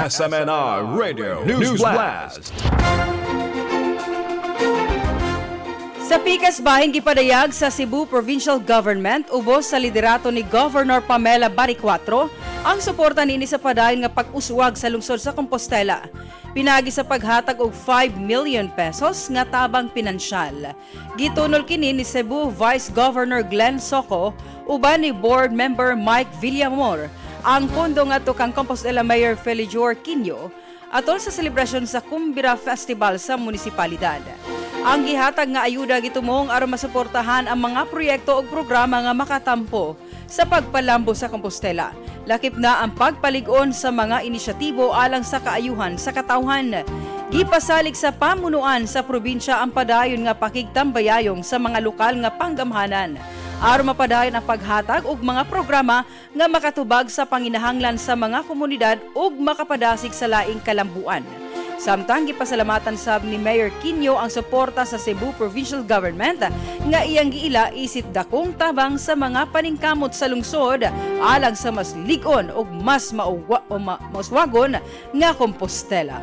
SMNR Radio News Blast. Sa pikas bahin gipadayag sa Cebu Provincial Government ubos sa liderato ni Governor Pamela Baricuatro ang suporta niini sa padayon nga pag-uswag sa lungsod sa Compostela. Pinagi sa paghatag og 5 million pesos nga tabang pinansyal. Gitunol kini ni Cebu Vice Governor Glenn Soco uban ni Board Member Mike Villamor ang pondo ngadto kang Compostela Mayor Felijor Quino atol sa selebrasyon sa Kumbira Festival sa munisipalidad. Ang gihatag nga ayuda gitumong aron masuportahan ang mga proyekto ug programa nga makatampo sa pagpalambo sa Compostela. Lakip na ang pagpalig-on sa mga inisyatibo alang sa kaayuhan sa katawhan. Gipasalig sa pamunuan sa probinsya ang padayon nga pakigtambayayong sa mga lokal nga panggamhanan aron mapadayon ang paghatag og mga programa nga makatubag sa panginahanglan sa mga komunidad ug makapadasig sa laing kalambuan. Samtang gipasalamatan sab ni Mayor Quino ang suporta sa Cebu Provincial Government nga iyang giila isit dakong tabang sa mga paningkamot sa lungsod alang sa mas lig-on ug mas mauswagon nga Compostela.